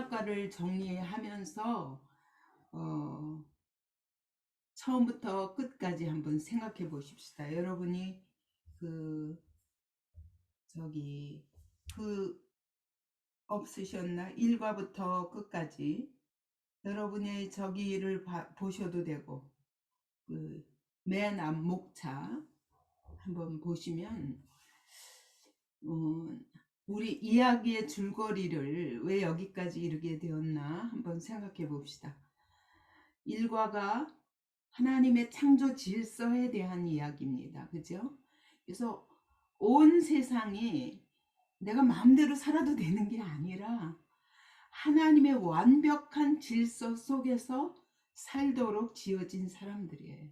신학과를 정리하면서 처음부터 끝까지 한번 생각해 보십시다. 여러분이 그 저기 그 없으셨나? 1과부터 끝까지 여러분의 저기를 보셔도 되고 그 맨 앞 목차 한번 보시면 우리 이야기의 줄거리를 왜 여기까지 이르게 되었나 한번 생각해 봅시다. 1과가 하나님의 창조 질서에 대한 이야기입니다. 그죠? 그래서 온 세상이 내가 마음대로 살아도 되는 게 아니라 하나님의 완벽한 질서 속에서 살도록 지어진 사람들이에요.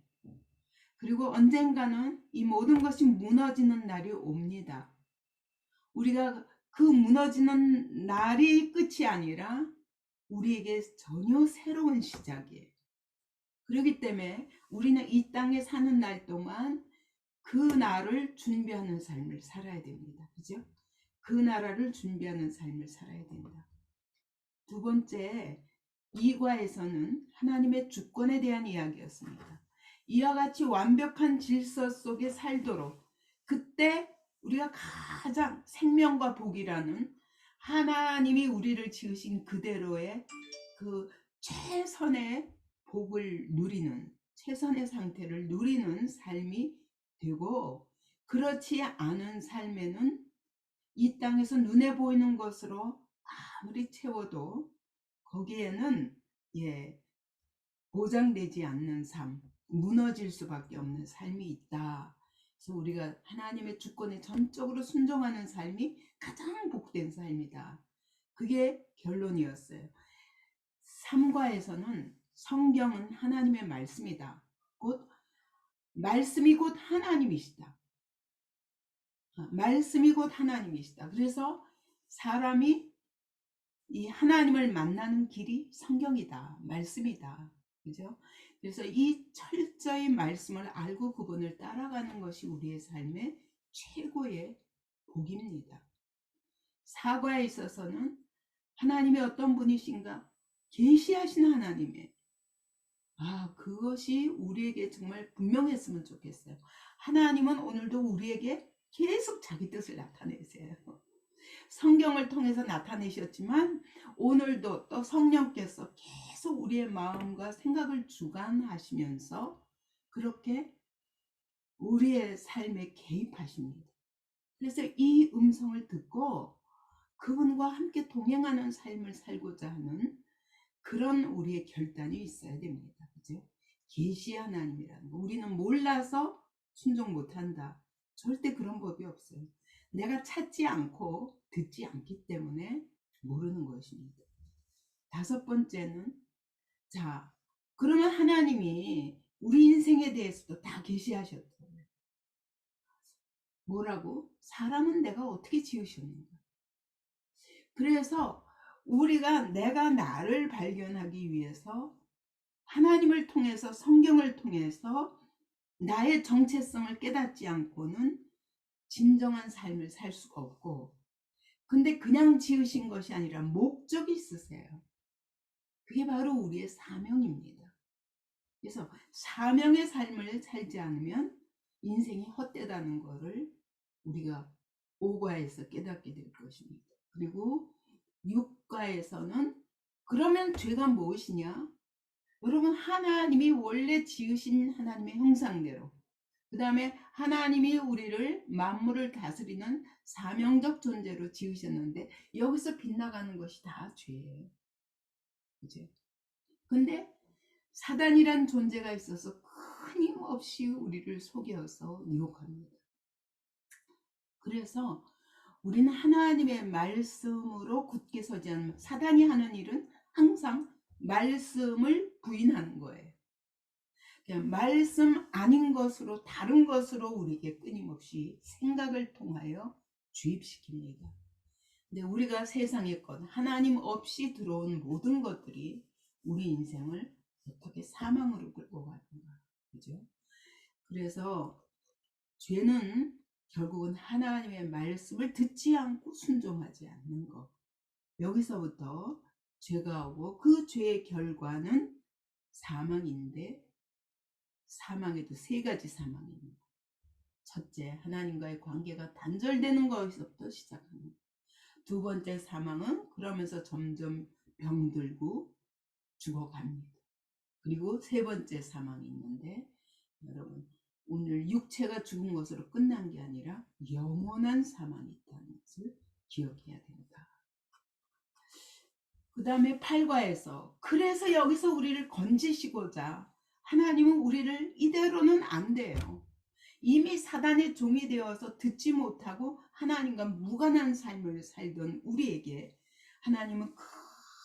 그리고 언젠가는 이 모든 것이 무너지는 날이 옵니다. 우리가 그 무너지는 날이 끝이 아니라 우리에게 전혀 새로운 시작이에요. 그렇기 때문에 우리는 이 땅에 사는 날 동안 그 날을 준비하는 삶을 살아야 됩니다. 그죠? 그 나라를 준비하는 삶을 살아야 된다. 두 번째, 2과에서는 하나님의 주권에 대한 이야기였습니다. 이와 같이 완벽한 질서 속에 살도록 그때 우리가 가장 생명과 복이라는 하나님이 우리를 지으신 그대로의 그 최선의 복을 누리는 최선의 상태를 누리는 삶이 되고, 그렇지 않은 삶에는 이 땅에서 눈에 보이는 것으로 아무리 채워도 거기에는 보장되지 않는 삶, 무너질 수밖에 없는 삶이 있다. 그래서 우리가 하나님의 주권에 전적으로 순종하는 삶이 가장 복된 삶이다. 그게 결론이었어요. 3과에서는 성경은 하나님의 말씀이다. 곧 말씀이 곧 하나님이시다. 말씀이 곧 하나님이시다. 그래서 사람이 이 하나님을 만나는 길이 성경이다. 말씀이다. 그죠? 그래서 이 철저히 말씀을 알고 그분을 따라가는 것이 우리의 삶의 최고의 복입니다. 4과에 있어서는 하나님이 어떤 분이신가? 계시하신 하나님의 그것이 우리에게 정말 분명했으면 좋겠어요. 하나님은 오늘도 우리에게 계속 자기 뜻을 나타내세요. 성경을 통해서 나타내셨지만 오늘도 또 성령께서 계속 우리의 마음과 생각을 주관하시면서 그렇게 우리의 삶에 개입하십니다. 그래서 이 음성을 듣고 그분과 함께 동행하는 삶을 살고자 하는 그런 우리의 결단이 있어야 됩니다. 그죠? 계시 하나님이라는 거. 우리는 몰라서 순종 못한다. 절대 그런 법이 없어요. 내가 찾지 않고 듣지 않기 때문에 모르는 것입니다. 5번째는 그러면 하나님이 우리 인생에 대해서도 다 계시하셨다. 뭐라고? 사람은 내가 어떻게 지으셨는가? 그래서 우리가 내가 나를 발견하기 위해서 하나님을 통해서 성경을 통해서 나의 정체성을 깨닫지 않고는 진정한 삶을 살 수가 없고, 근데 그냥 지으신 것이 아니라 목적이 있으세요. 그게 바로 우리의 사명입니다. 그래서 사명의 삶을 살지 않으면 인생이 헛되다는 것을 우리가 5과에서 깨닫게 될 것입니다. 그리고 6과에서는 그러면 죄가 무엇이냐? 여러분, 하나님이 원래 지으신 하나님의 형상대로, 그 다음에 하나님이 우리를 만물을 다스리는 사명적 존재로 지으셨는데 여기서 빗나가는 것이 다 죄예요. 그죠? 근데 사단이란 존재가 있어서 끊임없이 우리를 속여서 유혹합니다. 그래서 우리는 하나님의 말씀으로 굳게 서지 않으면 사단이 하는 일은 항상 말씀을 부인하는 거예요. 그냥 말씀 아닌 것으로 다른 것으로 우리에게 끊임없이 생각을 통하여 주입시킵니다. 근데 우리가 세상의 것, 하나님 없이 들어온 모든 것들이 우리 인생을 어떻게 사망으로 끌고 가는가. 그죠? 그래서 죄는 결국은 하나님의 말씀을 듣지 않고 순종하지 않는 것. 여기서부터 죄가 오고 그 죄의 결과는 사망인데 사망에도 세 가지 사망입니다. 첫째, 하나님과의 관계가 단절되는 것에서부터 시작합니다. 두 번째 사망은 그러면서 점점 병들고 죽어갑니다. 그리고 세 번째 사망이 있는데, 여러분, 오늘 육체가 죽은 것으로 끝난 게 아니라 영원한 사망이 있다는 것을 기억해야 됩니다. 그 다음에 8과에서 그래서 여기서 우리를 건지시고자 하나님은 우리를 이대로는 안 돼요. 이미 사단의 종이 되어서 듣지 못하고 하나님과 무관한 삶을 살던 우리에게 하나님은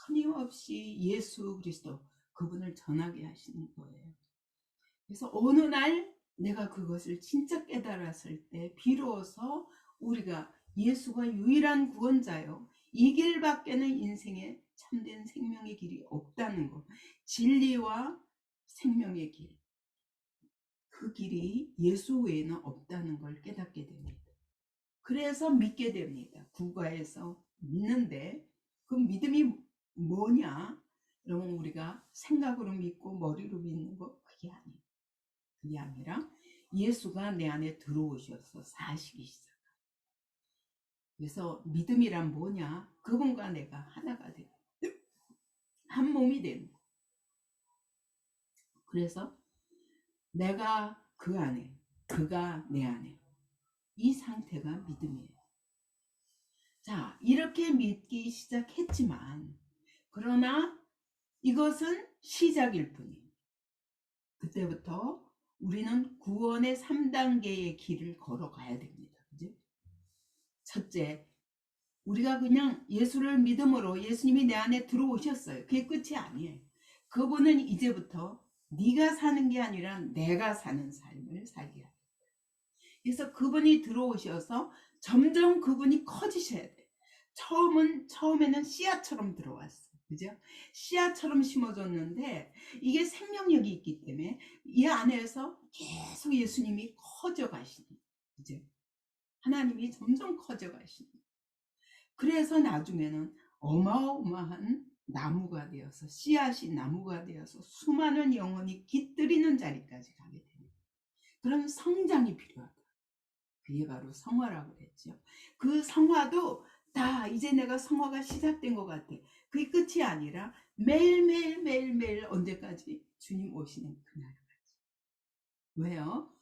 끊임없이 예수 그리스도 그분을 전하게 하시는 거예요. 그래서 어느 날 내가 그것을 진짜 깨달았을 때 비로소 우리가 예수가 유일한 구원자요, 이 길밖에는 인생에 참된 생명의 길이 없다는 것, 진리와 생명의 길, 그 길이 예수 외에는 없다는 걸 깨닫게 됩니다. 그래서 믿게 됩니다. 국가에서 믿는데 그 믿음이 뭐냐? 여러분, 우리가 생각으로 믿고 머리로 믿는 거 그게 아니에요. 그게 아니라 예수가 내 안에 들어오셔서 사시기 시작합니다. 그래서 믿음이란 뭐냐? 그분과 내가 하나가 되는, 한 몸이 되는 거. 그래서 내가 그 안에, 그가 내 안에, 이 상태가 믿음이에요. 자, 이렇게 믿기 시작했지만 그러나 이것은 시작일 뿐이에요. 그때부터 우리는 구원의 3단계의 길을 걸어가야 됩니다. 그죠? 첫째, 우리가 그냥 예수를 믿음으로 예수님이 내 안에 들어오셨어요. 그게 끝이 아니에요. 그분은 이제부터 네가 사는 게 아니라 내가 사는 삶을 살게 합니다. 그래서 그분이 들어오셔서 점점 그분이 커지셔야 돼. 처음에는 씨앗처럼 들어왔어. 그죠? 씨앗처럼 심어졌는데 이게 생명력이 있기 때문에 이 안에서 계속 예수님이 커져 가시는, 그죠? 하나님이 점점 커져 가시는. 그래서 나중에는 어마어마한 나무가 되어서, 씨앗이 나무가 되어서 수많은 영혼이 깃들이는 자리까지 가게 됩니다. 그런 성장이 필요하다. 그게 바로 성화라고 그랬죠. 그 성화도 다 이제 내가 성화가 시작된 것 같아. 그게 끝이 아니라 매일매일 언제까지? 주님 오시는 그날까지. 왜요?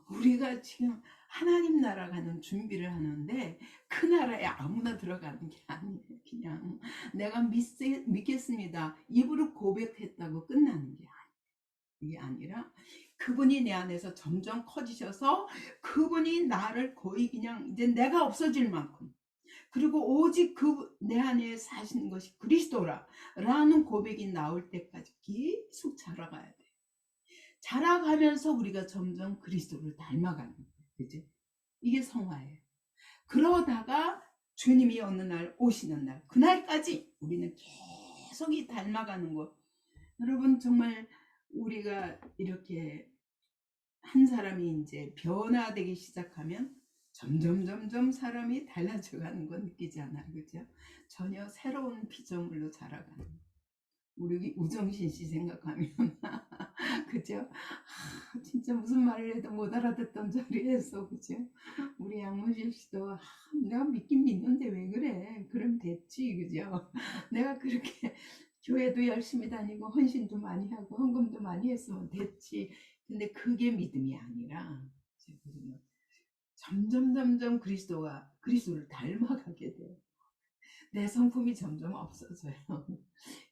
우리가 지금 하나님 나라 가는 준비를 하는데 그 나라에 아무나 들어가는 게 아니에요. 그냥 내가 믿겠습니다, 입으로 고백했다고 끝나는 게 아니에요. 이게 아니라 그분이 내 안에서 점점 커지셔서 그분이 나를 거의 그냥 이제 내가 없어질 만큼, 그리고 오직 그 내 안에 사시는 것이 그리스도라 라는 고백이 나올 때까지 계속 자라가야 돼. 자라가면서 우리가 점점 그리스도를 닮아가는 거예요. 그죠? 이게 성화예요. 그러다가 주님이 어느 날 오시는 날, 그날까지 우리는 계속 이 닮아가는 것. 여러분, 정말 우리가 이렇게 한 사람이 이제 변화되기 시작하면 점점 사람이 달라져 가는 거 느끼지 않아요? 그죠? 전혀 새로운 피조물로 자라가는. 우리 우정신 씨 생각하면 그죠? 진짜 무슨 말을 해도 못 알아듣던 자리에서, 그죠? 우리 양문실 씨도 내가 믿긴 믿는데 왜 그래? 그럼 됐지, 그죠? 내가 그렇게 교회도 열심히 다니고 헌신도 많이 하고 헌금도 많이 했으면 됐지. 근데 그게 믿음이 아니라 점점 그리스도를 닮아가게 돼요. 내 성품이 점점 없어져요.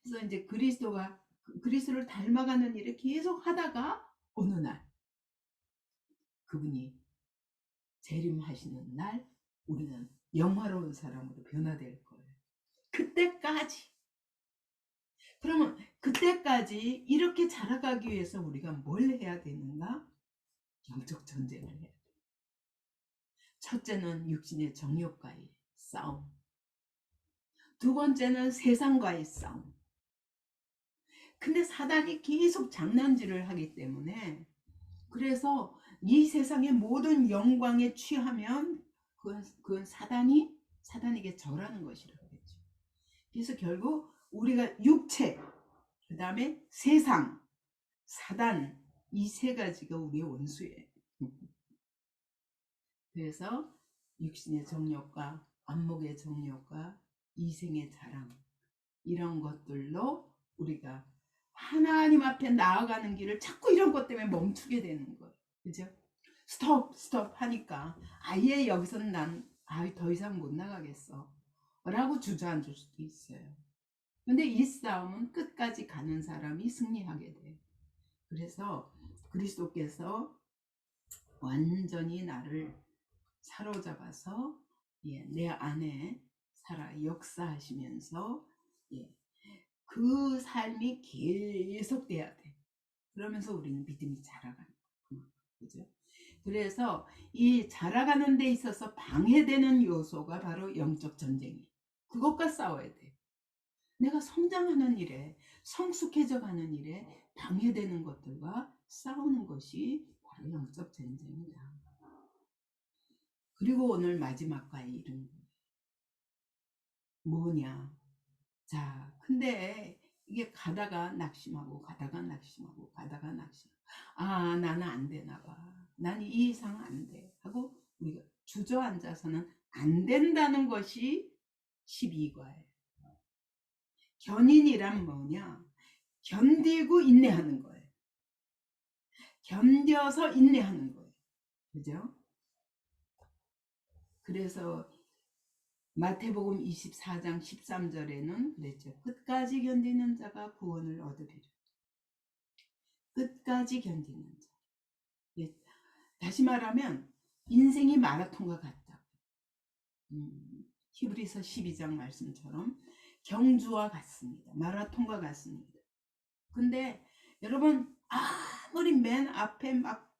그래서 이제 그리스도를 닮아가는 일을 계속 하다가 어느 날 그분이 재림하시는 날 우리는 영화로운 사람으로 변화될 거예요. 그때까지. 그러면 그때까지 이렇게 자라가기 위해서 우리가 뭘 해야 되는가? 영적 전쟁을 해야 돼요. 첫째는 육신의 정욕과의 싸움. 두 번째는 세상과의 싸움. 근데 사단이 계속 장난질을 하기 때문에, 그래서 이 세상의 모든 영광에 취하면 그건 사단에게 절하는 것이라고 했죠. 그래서 결국 우리가 육체, 그 다음에 세상, 사단, 이 세 가지가 우리의 원수예요. 그래서 육신의 정욕과 안목의 정욕과 이생의 자랑, 이런 것들로 우리가 하나님 앞에 나아가는 길을 자꾸 이런 것 때문에 멈추게 되는 거예요. 그죠? 스톱 하니까 아예 여기서는 난 더 이상 못 나가겠어 라고 주저앉을 수도 있어요. 근데 이 싸움은 끝까지 가는 사람이 승리하게 돼요. 그래서 그리스도께서 완전히 나를 사로잡아서 내 안에 살아 역사하시면서 그 삶이 계속돼야 돼. 그러면서 우리는 믿음이 자라가는 거예요. 그죠? 그래서 이 자라가는 데 있어서 방해되는 요소가 바로 영적 전쟁이에요. 그것과 싸워야 돼. 내가 성장하는 일에, 성숙해져 가는 일에 방해되는 것들과 싸우는 것이 바로 영적 전쟁이다. 그리고 오늘 마지막 과의 이름 뭐냐? 자, 근데 이게 가다가 낙심하고 가다가 낙심하고 가다가 낙심. 아, 나는 안 되나 봐. 난 이 이상 안 돼. 하고 우리가 주저앉아서는 안 된다는 것이 12과예요. 견인이란 뭐냐? 견디고 인내하는 거예요. 견뎌서 인내하는 거예요. 그죠? 그래서 마태복음 24장 13절에는 그랬죠. 끝까지 견디는 자가 구원을 얻으리라. 끝까지 견디는 자. 다시 말하면 인생이 마라톤과 같다. 히브리서 12장 말씀처럼 경주와 같습니다. 마라톤과 같습니다. 근데 여러분 아무리 맨 앞에 막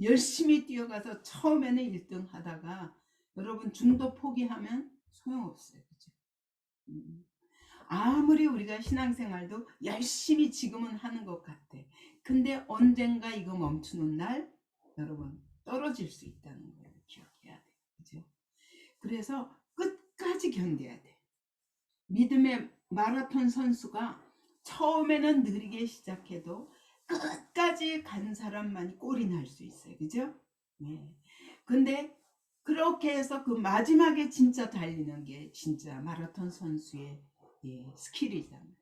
열심히 뛰어가서 처음에는 1등 하다가 여러분 중도 포기하면 소용없어요. 그죠? 아무리 우리가 신앙생활도 열심히 지금은 하는 것 같아. 근데 언젠가 이거 멈추는 날 여러분 떨어질 수 있다는 걸 기억해야 돼. 그죠? 그래서 끝까지 견뎌야 돼. 믿음의 마라톤 선수가 처음에는 느리게 시작해도 끝까지 간 사람만이 골이 날 수 있어요. 그죠? 네. 근데 그렇게 해서 그 마지막에 진짜 달리는 게 진짜 마라톤 선수의 스킬이잖아요.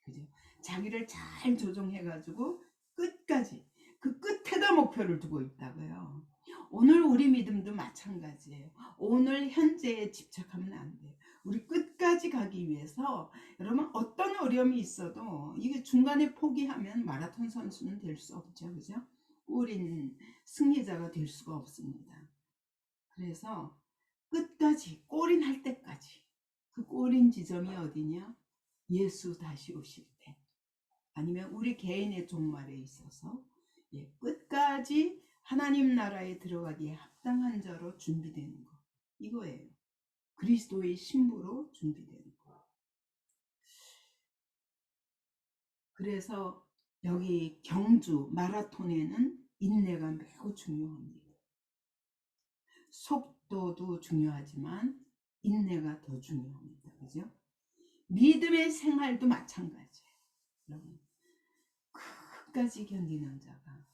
그죠? 자기를 잘 조정해가지고 끝까지 그 끝에다 목표를 두고 있다고요. 오늘 우리 믿음도 마찬가지예요. 오늘 현재에 집착하면 안 돼요. 우리 끝까지 가기 위해서 여러분 어떤 어려움이 있어도 이게 중간에 포기하면 마라톤 선수는 될 수 없죠. 그죠? 우린 승리자가 될 수가 없습니다. 그래서 끝까지 골인 할 때까지 그 골인 지점이 어디냐? 예수 다시 오실 때 아니면 우리 개인의 종말에 있어서 끝까지 하나님 나라에 들어가기에 합당한 자로 준비되는 거 이거예요. 그리스도의 신부로 준비되는 거. 그래서 여기 경주 마라톤에는 인내가 매우 중요합니다. 속도도 중요하지만 인내가 더 중요합니다. 그죠? 믿음의 생활도 마찬가지예요. 여러분 끝까지 견디는 자가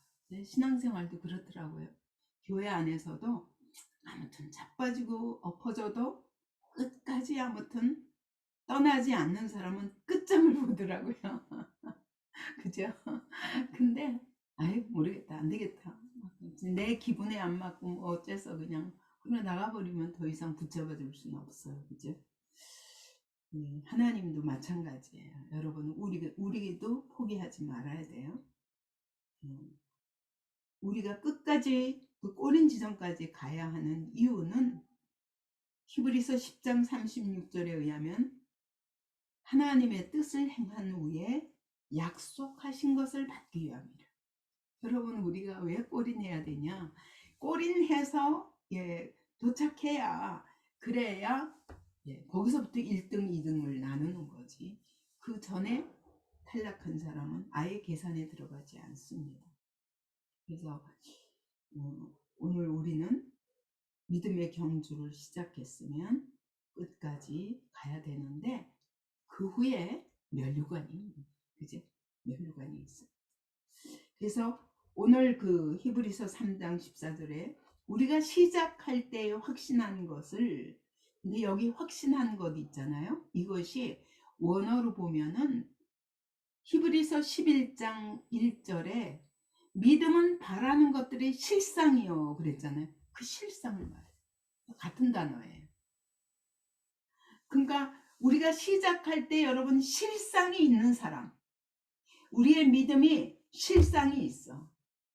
신앙생활도 그렇더라고요. 교회 안에서도 아무튼 자빠지고 엎어져도 끝까지 아무튼 떠나지 않는 사람은 끝장을 보더라고요. 그죠? 근데 아이 모르겠다 안 되겠다 내 기분에 안 맞고 뭐 어째서 그냥 나가버리면 더 이상 붙잡아 줄 수는 없어요. 그죠? 하나님도 마찬가지예요. 여러분 우리도 포기하지 말아야 돼요. 우리가 끝까지 그 꼬린 지점까지 가야 하는 이유는 히브리서 10장 36절에 의하면 하나님의 뜻을 행한 후에 약속하신 것을 받기 위함이라. 여러분 우리가 왜 꼬린해야 되냐? 꼬린해서 도착해야 그래야 거기서부터 1등 2등을 나누는 거지. 그 전에 탈락한 사람은 아예 계산에 들어가지 않습니다. 그래서 오늘 우리는 믿음의 경주를 시작했으면 끝까지 가야 되는데 그 후에 면류관이, 그죠? 면류관이 있어. 그래서 오늘 그 히브리서 3장 14절에 우리가 시작할 때 확신한 것을, 근데 여기 확신한 것 있잖아요. 이것이 원어로 보면은 히브리서 11장 1절에 믿음은 바라는 것들의 실상이요 그랬잖아요. 그 실상을 말해요. 같은 단어예요. 그러니까 우리가 시작할 때 여러분 실상이 있는 사람, 우리의 믿음이 실상이 있어.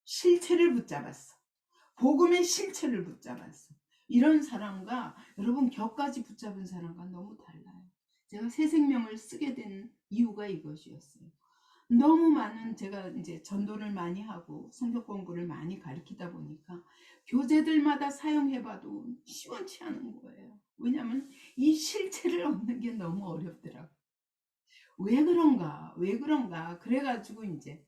실체를 붙잡았어. 복음의 실체를 붙잡았어. 이런 사람과 여러분 격까지 붙잡은 사람과 너무 달라요. 제가 새 생명을 쓰게 된 이유가 이것이었어요. 너무 많은, 제가 이제 전도를 많이 하고 성경 공부를 많이 가르치다 보니까 교재들마다 사용해봐도 시원치 않은 거예요. 왜냐하면 이 실체를 얻는 게 너무 어렵더라고요. 왜 그런가 왜 그런가 그래가지고 이제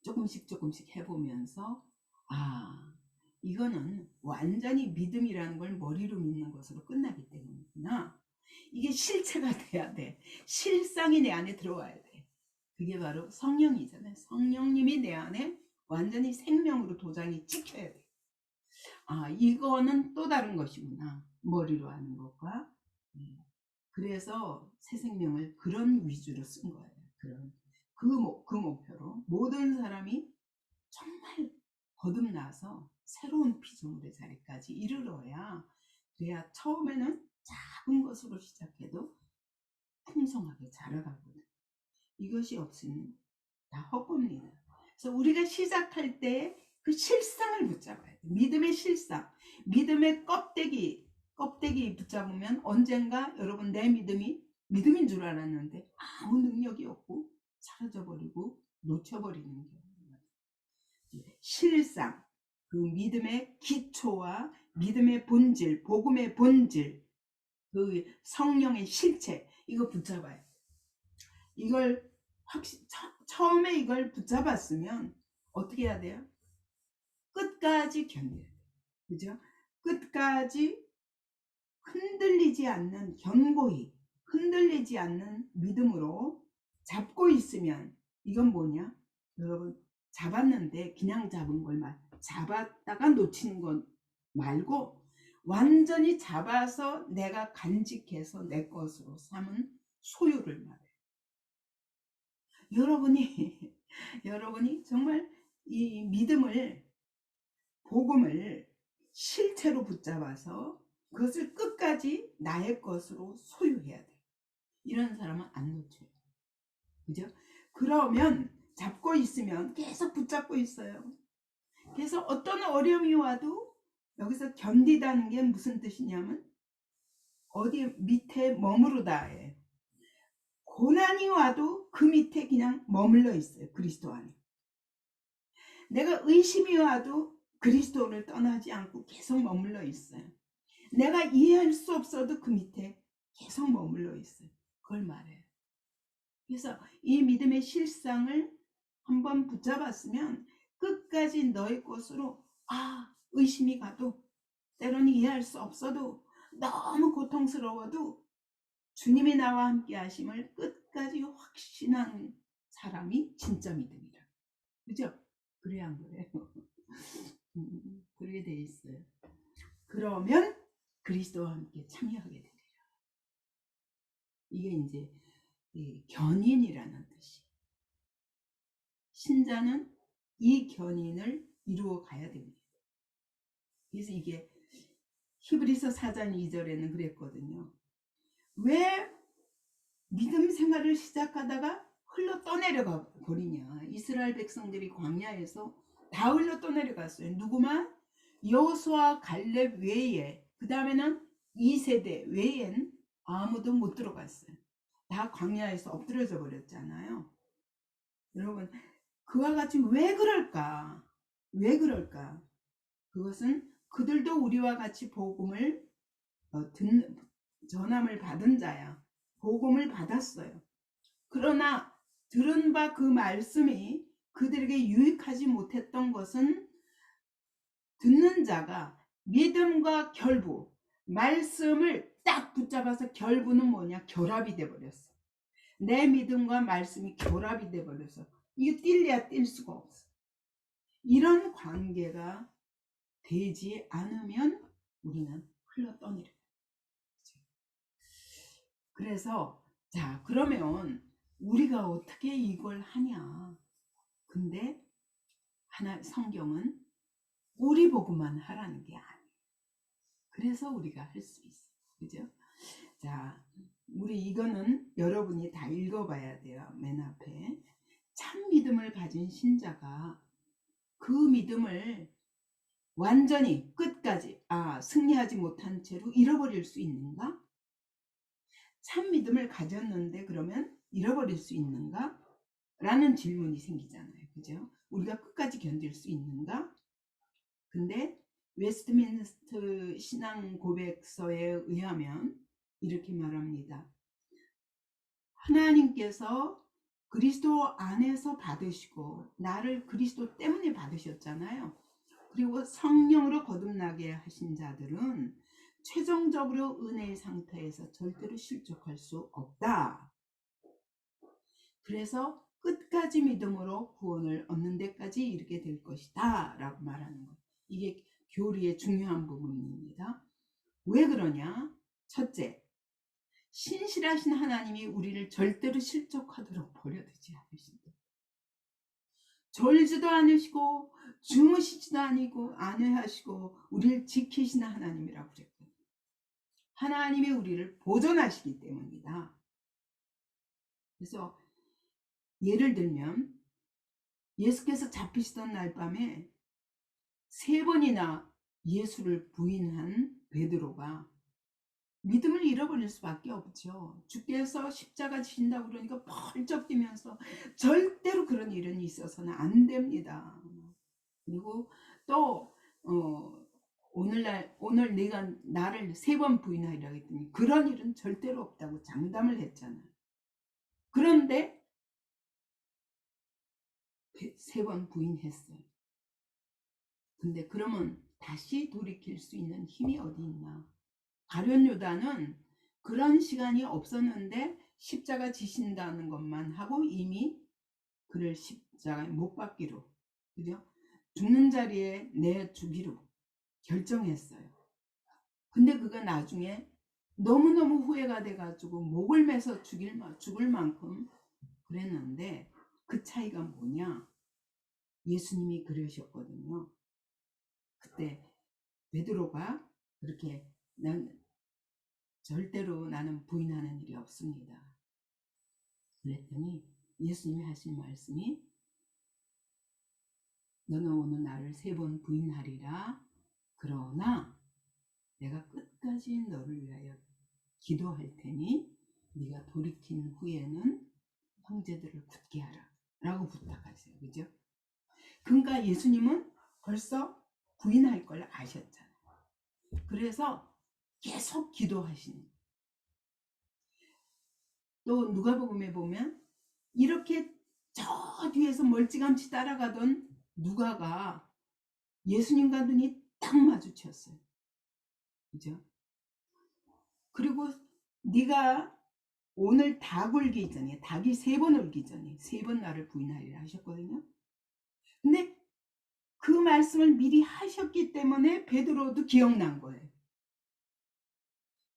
조금씩 해보면서, 아, 이거는 완전히 믿음이라는 걸 머리로 믿는 것으로 끝나기 때문이구나. 이게 실체가 돼야 돼. 실상이 내 안에 들어와야 돼. 그게 바로 성령이잖아요. 성령님이 내 안에 완전히 생명으로 도장이 찍혀야 돼. 아, 이거는 또 다른 것이구나. 머리로 하는 것과. 그래서 새 생명을 그런 위주로 쓴 거예요. 그런 그 목표로 모든 사람이 정말 거듭나서 새로운 피조물의 자리까지 이르러야, 그래야 처음에는 작은 것으로 시작해도 풍성하게 자라가거든. 이것이 없으면 다 헛겁니다. 그래서 우리가 시작할 때 그 실상을 붙잡아야 돼. 믿음의 실상, 믿음의 껍데기 붙잡으면 언젠가 여러분 내 믿음인 줄 알았는데 아무 능력이 없고 사라져 버리고 놓쳐버리는 경우. 실상, 그 믿음의 기초와 믿음의 본질, 복음의 본질, 그 성령의 실체, 이거 붙잡아요. 이걸 처음에 이걸 붙잡았으면 어떻게 해야 돼요? 끝까지 견뎌야 돼요. 그죠? 끝까지 흔들리지 않는, 견고히 흔들리지 않는 믿음으로 잡고 있으면, 이건 뭐냐? 여러분, 잡았는데 그냥 잡은 걸 잡았다가 놓치는 건 말고 완전히 잡아서 내가 간직해서 내 것으로 삼은 소유를 말해요. 여러분이 정말 이 믿음을, 복음을 실체로 붙잡아서 그것을 끝까지 나의 것으로 소유해야 돼. 이런 사람은 안 놓쳐요. 그죠? 그러면 잡고 있으면 계속 붙잡고 있어요. 그래서 어떤 어려움이 와도 여기서 견디다는 게 무슨 뜻이냐면 어디 밑에 머무르다예요. 고난이 와도 그 밑에 그냥 머물러 있어요. 그리스도 안에. 내가 의심이 와도 그리스도를 떠나지 않고 계속 머물러 있어요. 내가 이해할 수 없어도 그 밑에 계속 머물러 있어요. 그걸 말해요. 그래서 이 믿음의 실상을 한번 붙잡았으면 끝까지 너의 것으로, 의심이 가도, 때로는 이해할 수 없어도, 너무 고통스러워도 주님이 나와 함께 하심을 끝까지 확신한 사람이 진짜 믿음이라. 그죠? 그래야 한 거예요. 그렇게 돼 있어요. 그러면 그리스도와 함께 참여하게 되리라. 이게 이제 견인이라는 뜻이. 신자는 이 견인을 이루어 가야 됩니다. 그래서 이게 히브리서 4장 2절에는 그랬거든요. 왜 믿음 생활을 시작하다가 흘러 떠내려가 버리냐. 이스라엘 백성들이 광야에서 다 흘러 떠내려갔어요. 누구만? 여호수아 갈렙 외에, 그 다음에는 2세대 외엔 아무도 못 들어갔어요. 다 광야에서 엎드려져 버렸잖아요. 여러분, 그와 같이 왜 그럴까? 왜 그럴까? 그것은 그들도 우리와 같이 복음을 전함을 받은 자야. 복음을 받았어요. 그러나 들은 바 그 말씀이 그들에게 유익하지 못했던 것은 듣는 자가 믿음과 결부, 말씀을 딱 붙잡아서 결부는 뭐냐? 결합이 돼버렸어. 내 믿음과 말씀이 결합이 돼버려서 이거 뛸래야 뛸 수가 없어. 이런 관계가 되지 않으면 우리는 흘러 떠내려. 그래서 자, 그러면 우리가 어떻게 이걸 하냐? 근데 성경은 우리 보고만 하라는 게 아니에요. 그래서 우리가 할 수 있어. 그죠? 자, 우리 이거는 여러분이 다 읽어봐야 돼요. 맨 앞에. 참 믿음을 가진 신자가 그 믿음을 완전히 끝까지 승리하지 못한 채로 잃어버릴 수 있는가? 참 믿음을 가졌는데 그러면 잃어버릴 수 있는가? 라는 질문이 생기잖아요. 그죠? 우리가 끝까지 견딜 수 있는가? 근데 웨스트민스터 신앙 고백서에 의하면 이렇게 말합니다. 하나님께서 그리스도 안에서 받으시고 나를 그리스도 때문에 받으셨잖아요. 그리고 성령으로 거듭나게 하신 자들은 최종적으로 은혜의 상태에서 절대로 실족할 수 없다. 그래서 끝까지 믿음으로 구원을 얻는 데까지 이르게 될 것이다 라고 말하는 거예요. 이게 교리의 중요한 부분입니다. 왜 그러냐? 첫째, 신실하신 하나님이 우리를 절대로 실족하도록 버려두지 않으신다. 졸지도 않으시고 주무시지도 아니고 안회하시고 우리를 지키시는 하나님이라고 그랬거든요. 하나님이 우리를 보존하시기 때문이다. 그래서 예를 들면 예수께서 잡히시던 날 밤에 3번이나 예수를 부인한 베드로가 믿음을 잃어버릴 수밖에 없죠. 주께서 십자가 지신다고 그러니까 펄쩍 뛰면서 절대로 그런 일은 있어서는 안 됩니다. 그리고 또 오늘 네가 나를 3번 부인하리라 했더니 그런 일은 절대로 없다고 장담을 했잖아요. 그런데 3번 부인했어요. 근데 그러면 다시 돌이킬 수 있는 힘이 어디 있나? 가룟 유다는 그런 시간이 없었는데 십자가 지신다는 것만 하고 이미 그를 십자가에 못 박기로, 그죠? 죽는 자리에 내주기로 결정했어요. 근데 그가 나중에 너무너무 후회가 돼가지고 목을 매서 죽을 만큼 그랬는데 그 차이가 뭐냐? 예수님이 그러셨거든요. 그때 베드로가 그렇게 절대로 나는 부인하는 일이 없습니다. 그랬더니 예수님이 하신 말씀이 너는 오늘 나를 3번 부인하리라. 그러나 내가 끝까지 너를 위하여 기도할 테니 네가 돌이킨 후에는 형제들을 굳게 하라 라고 부탁하세요. 그죠? 그러니까 예수님은 벌써 부인할 걸 아셨잖아요. 그래서 계속 기도하시는. 또 누가복음에 보면 이렇게 저 뒤에서 멀찌감치 따라가던 누가가 예수님과 눈이 딱 마주쳤어요. 그죠? 그리고 네가 오늘 닭 울기 전에, 닭이 3번 울기 전에 3번 나를 부인하리라 하셨거든요. 근데 그 말씀을 미리 하셨기 때문에 베드로도 기억난 거예요.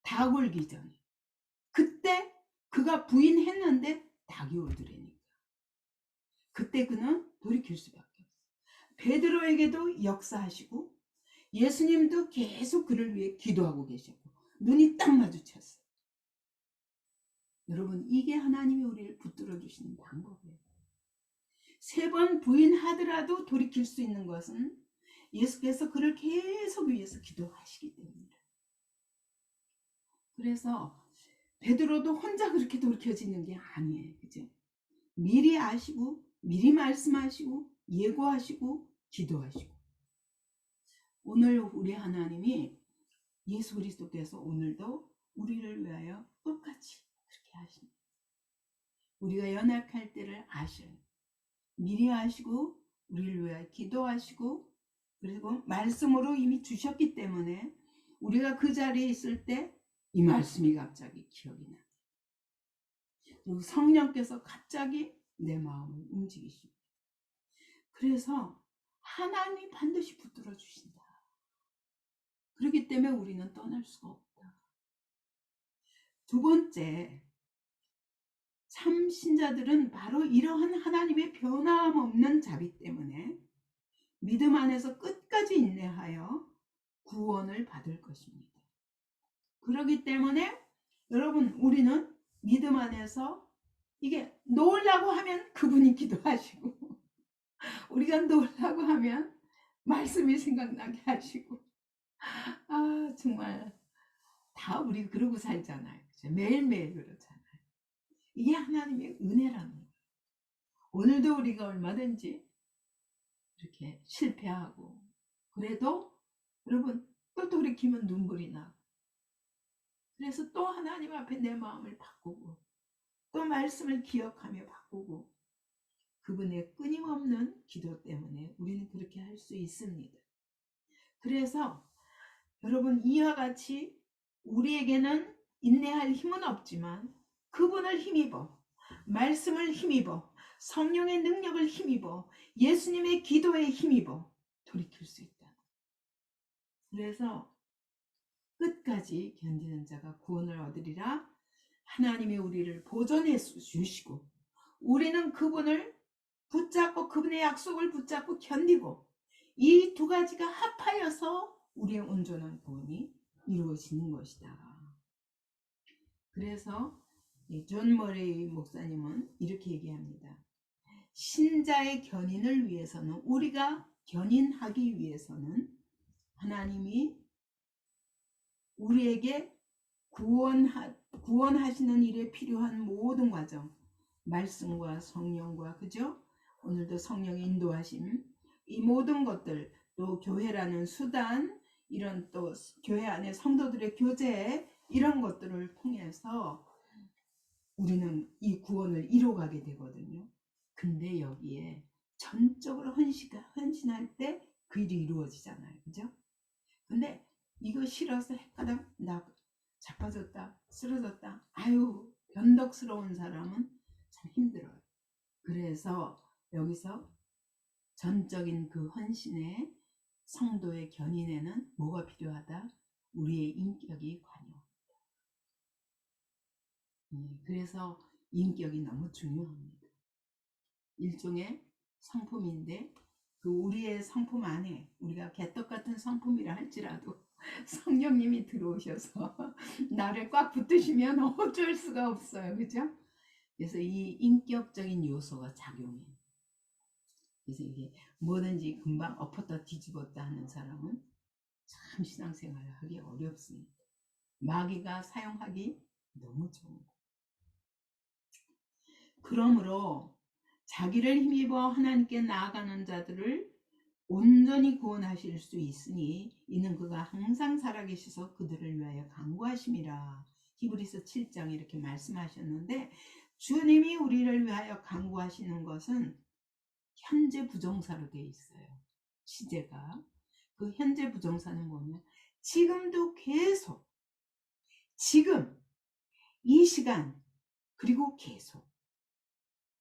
닭 울기 전에. 그때 그가 부인했는데 닭이 울더라니까. 그때 그는 돌이킬 수밖에 없어요. 베드로에게도 역사하시고 예수님도 계속 그를 위해 기도하고 계셨고 눈이 딱 마주쳤어요. 여러분, 이게 하나님이 우리를 붙들어 주시는 방법이에요. 3번 부인하더라도 돌이킬 수 있는 것은 예수께서 그를 계속 위해서 기도하시기 때문이에요. 그래서 베드로도 혼자 그렇게 돌이켜지는 게 아니에요. 그죠? 미리 아시고 미리 말씀하시고 예고하시고 기도하시고. 오늘 우리 하나님이 예수 그리스도께서 오늘도 우리를 위하여 똑같이 그렇게 하십니다. 우리가 연약할 때를 아셔요. 미리 아시고 우리를 위하여 기도하시고 그리고 말씀으로 이미 주셨기 때문에 우리가 그 자리에 있을 때 이 말씀이 갑자기 기억이 나. 그리고 성령께서 갑자기 내 마음을 움직이십니다. 그래서 하나님이 반드시 붙들어 주신다. 그렇기 때문에 우리는 떠날 수가 없다. 두 번째, 참 신자들은 바로 이러한 하나님의 변함없는 자비 때문에 믿음 안에서 끝까지 인내하여 구원을 받을 것입니다. 그렇기 때문에 여러분, 우리는 믿음 안에서 이게 놓으려고 하면 그분이 기도하시고 우리가 놓으려고 하면 말씀이 생각나게 하시고, 정말 다 우리 그러고 살잖아요. 그죠? 매일매일 그러잖아요. 이게 하나님의 은혜라는 거예요. 오늘도 우리가 얼마든지 이렇게 실패하고 그래도 여러분 또 돌이키면 눈물이 나고, 그래서 또 하나님 앞에 내 마음을 바꾸고 또 말씀을 기억하며 바꾸고, 그분의 끊임없는 기도 때문에 우리는 그렇게 할 수 있습니다. 그래서 여러분, 이와 같이 우리에게는 인내할 힘은 없지만 그분을 힘입어, 말씀을 힘입어, 성령의 능력을 힘입어, 예수님의 기도에 힘입어 돌이킬 수 있다. 그래서 끝까지 견디는 자가 구원을 얻으리라. 하나님이 우리를 보존해 주시고 우리는 그분을 붙잡고 그분의 약속을 붙잡고 견디고, 이 두 가지가 합하여서 우리의 온전한 구원이 이루어지는 것이다. 그래서 존 머레이 목사님은 이렇게 얘기합니다. 신자의 견인을 위해서는, 우리가 견인하기 위해서는 하나님이 우리에게 구원하시는 일에 필요한 모든 과정, 말씀과 성령과, 그죠? 오늘도 성령의 인도하심, 이 모든 것들, 또 교회라는 수단, 이런 또 교회 안에 성도들의 교제, 이런 것들을 통해서 우리는 이 구원을 이루어가게 되거든요. 근데 여기에 전적으로 헌신할 때 그 일이 이루어지잖아요. 그죠? 근데 이거 싫어서 헷가닥 나 자빠졌다, 쓰러졌다, 아유 변덕스러운 사람은 참 힘들어요. 그래서 여기서 전적인 그 헌신의 성도의 견인에는 뭐가 필요하다? 우리의 인격이 관여합니다. 그래서 인격이 너무 중요합니다. 일종의 성품인데, 그 우리의 성품 안에, 우리가 개떡 같은 성품이라 할지라도 성령님이 들어오셔서 나를 꽉 붙드시면 어쩔 수가 없어요. 그죠? 그래서 이 인격적인 요소가 작용해요. 그래서 이게 뭐든지 금방 엎었다 뒤집었다 하는 사람은 참 신앙생활을 하기 어렵습니다. 마귀가 사용하기 너무 좋은 거예요. 그러므로 자기를 힘입어 하나님께 나아가는 자들을 온전히 구원하실 수 있으니 이는 그가 항상 살아계셔서 그들을 위하여 간구하심이라. 히브리서 7장 이렇게 말씀하셨는데, 주님이 우리를 위하여 간구하시는 것은 현재 부정사로 되어 있어요. 시제가. 그 현재 부정사는 뭐냐? 지금도 계속, 지금, 이 시간, 그리고 계속.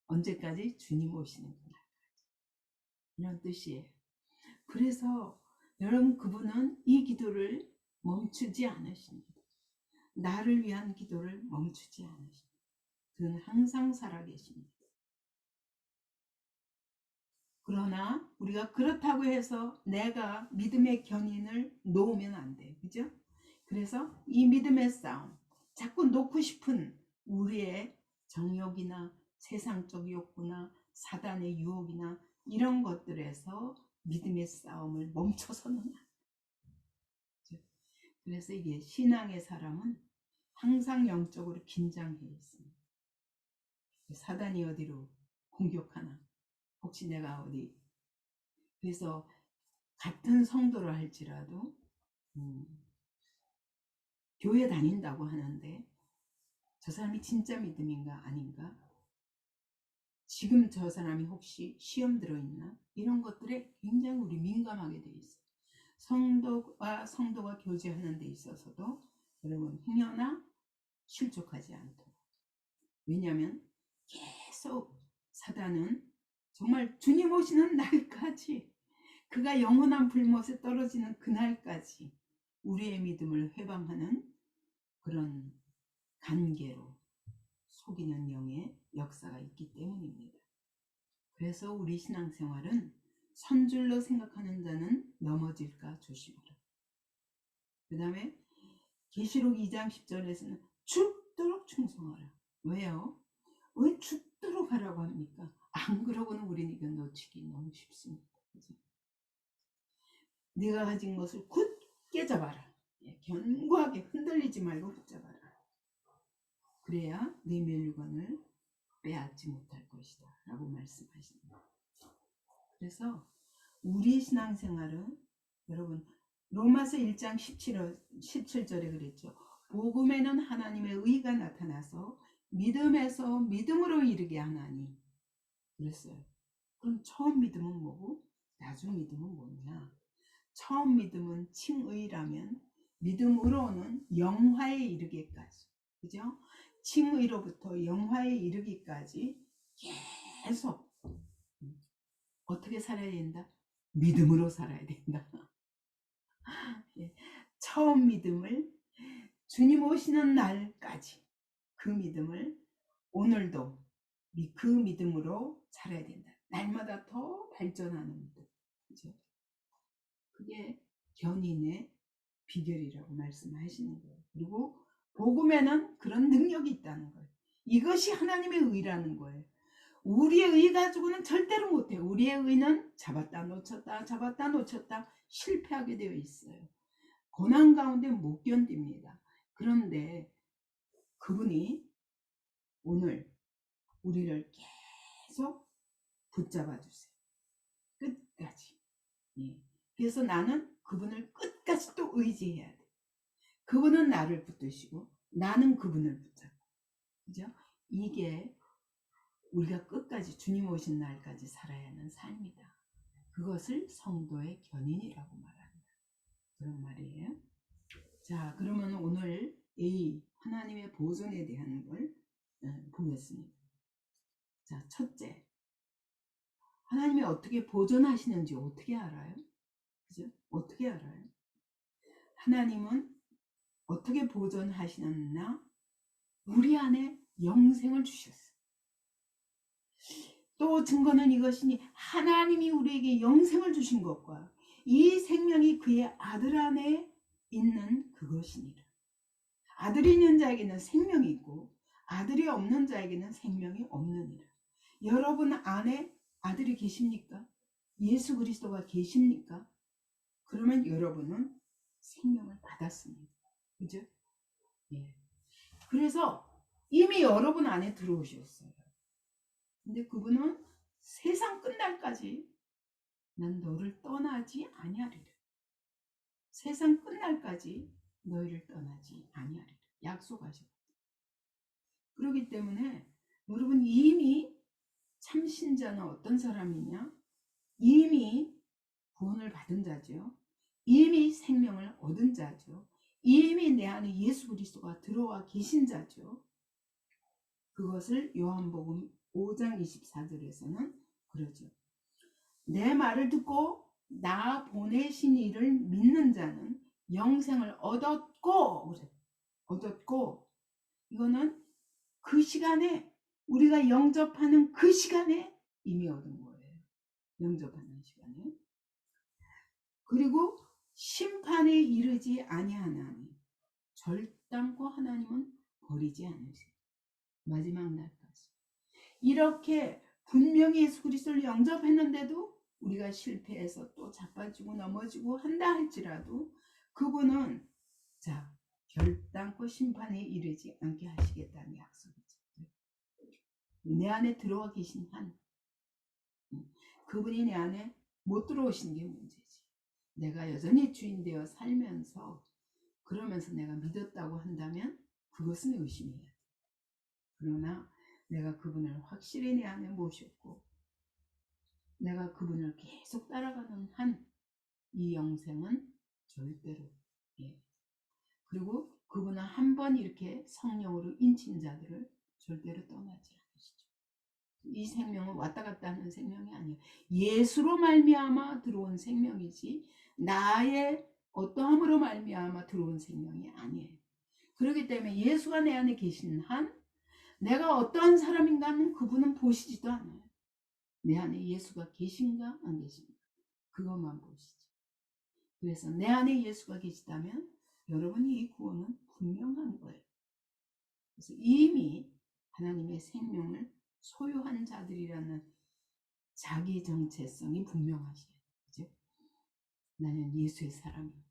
언제까지? 주님 오시는 그날까지. 이런 뜻이에요. 그래서 여러분, 그분은 이 기도를 멈추지 않으십니다. 나를 위한 기도를 멈추지 않으십니다. 그는 항상 살아계십니다. 그러나 우리가 그렇다고 해서 내가 믿음의 견인을 놓으면 안 돼. 그죠? 그래서 이 믿음의 싸움, 자꾸 놓고 싶은 우리의 정욕이나 세상적 욕구나 사단의 유혹이나 이런 것들에서 믿음의 싸움을 멈춰서는 안 돼. 그래서 이게 신앙의 사람은 항상 영적으로 긴장해 있습니다. 사단이 어디로 공격하나, 혹시 내가 어디, 그래서 같은 성도를 할지라도 교회 다닌다고 하는데 저 사람이 진짜 믿음인가 아닌가, 지금 저 사람이 혹시 시험 들어있나, 이런 것들에 굉장히 우리 민감하게 돼 있어요. 성도가 교제하는 데 있어서도 여러분 행여나 실족하지 않도록. 왜냐하면 계속 사단은 정말 주님 오시는 날까지, 그가 영원한 불못에 떨어지는 그날까지 우리의 믿음을 회방하는 그런 관계로 속이는 영의 역사가 있기 때문입니다. 그래서 우리 신앙생활은 선줄로 생각하는 자는 넘어질까 조심하라. 그 다음에 계시록 2장 10절에서는 죽도록 충성하라. 왜요? 왜 죽도록 하라고 합니까? 안 그러고는 우리는 이거 놓치기 너무 쉽습니다. 그죠? 네가 가진 것을 굳게 잡아라. 견고하게 흔들리지 말고 붙잡아라. 그래야 네 멸류관을 빼앗지 못할 것이다 라고 말씀하십니다. 그래서 우리 신앙생활은 여러분 로마서 1장 17절에 그랬죠. 복음에는 하나님의 의가 나타나서 믿음에서 믿음으로 이르게 하나니 그랬어요. 그럼 처음 믿음은 뭐고 나중 믿음은 뭐냐? 처음 믿음은 칭의라면 믿음으로는 영화에 이르기까지, 그죠? 칭의로부터 영화에 이르기까지 계속 어떻게 살아야 된다? 믿음으로 살아야 된다. 처음 믿음을 주님 오시는 날까지 그 믿음을 오늘도 그 믿음으로 살아야 된다. 날마다 더 발전하는 믿음. 그죠? 그게 견인의 비결이라고 말씀하시는 거예요. 그리고 복음에는 그런 능력이 있다는 거예요. 이것이 하나님의 의라는 거예요. 우리의 의 가지고는 절대로 못해요. 우리의 의는 잡았다 놓쳤다 잡았다 놓쳤다 실패하게 되어 있어요. 고난 가운데 못 견딥니다. 그런데 그분이 오늘 우리를 계속 붙잡아 주세요. 끝까지. 예. 그래서 나는 그분을 끝까지 또 의지해야 돼. 그분은 나를 붙드시고 나는 그분을 붙잡고. 그죠? 이게 우리가 끝까지 주님 오신 날까지 살아야 하는 삶이다. 그것을 성도의 견인이라고 말합니다. 그런 말이에요. 자, 그러면 오늘 이 하나님의 보존에 대한 걸 보겠습니다. 자, 첫째, 하나님이 어떻게 보존하시는지 어떻게 알아요? 그죠? 어떻게 알아요? 하나님은 어떻게 보존하시느냐? 우리 안에 영생을 주셨어요. 또 증거는 이것이니 하나님이 우리에게 영생을 주신 것과 이 생명이 그의 아들 안에 있는 그것이니라. 아들이 있는 자에게는 생명이 있고 아들이 없는 자에게는 생명이 없느니라. 여러분 안에 아들이 계십니까? 예수 그리스도가 계십니까? 그러면 여러분은 생명을 받았습니다. 그죠? 예. 그래서 이미 여러분 안에 들어오셨어요. 근데 그분은 세상 끝날까지 난 너를 떠나지 아니하리라. 세상 끝날까지 너희를 떠나지 아니하리라. 약속하셨다. 그렇기 때문에 여러분 이미 참신자는 어떤 사람이냐? 이미 구원을 받은 자죠. 이미 생명을 얻은 자죠. 이미 내 안에 예수 그리스도가 들어와 계신 자죠. 그것을 요한복음 5장 24절에서는 그러죠. 내 말을 듣고 나 보내신 이를 믿는 자는 영생을 얻었고, 이거는 그 시간에 우리가 영접하는 그 시간에 이미 얻은 거예요. 영접하는 시간에. 그리고 심판에 이르지 아니하나니 절단코 하나님은 버리지 않으세요. 마지막 날까지. 이렇게 분명히 예수 그리스도를 영접했는데도 우리가 실패해서 또 자빠지고 넘어지고 한다 할지라도 그분은 자 결단코 심판에 이르지 않게 하시겠다는 약속이죠. 내 안에 들어와 계신 한 그분이 내 안에 못 들어오신 게 문제지. 내가 여전히 주인 되어 살면서 그러면서 내가 믿었다고 한다면 그것은 의심해야 돼. 그러나 내가 그분을 확실히 내 안에 모셨고 내가 그분을 계속 따라가는 한 이 영생은 절대로 그리고 그분은 한 번 이렇게 성령으로 인친 자들을 절대로 떠나지 않으시죠. 이 생명은 왔다 갔다 하는 생명이 아니에요. 예수로 말미암아 들어온 생명이지 나의 어떠함으로 말미암아 들어온 생명이 아니에요. 그렇기 때문에 예수가 내 안에 계신 한 내가 어떠한 사람인가는 그분은 보시지도 않아요. 내 안에 예수가 계신가 안 계신가 그것만 보시죠. 그래서 내 안에 예수가 계시다면 여러분이 이 구원은 분명한 거예요. 그래서 이미 하나님의 생명을 소유한 자들이라는 자기 정체성이 분명하시죠. 그죠? 나는 예수의 사람이야.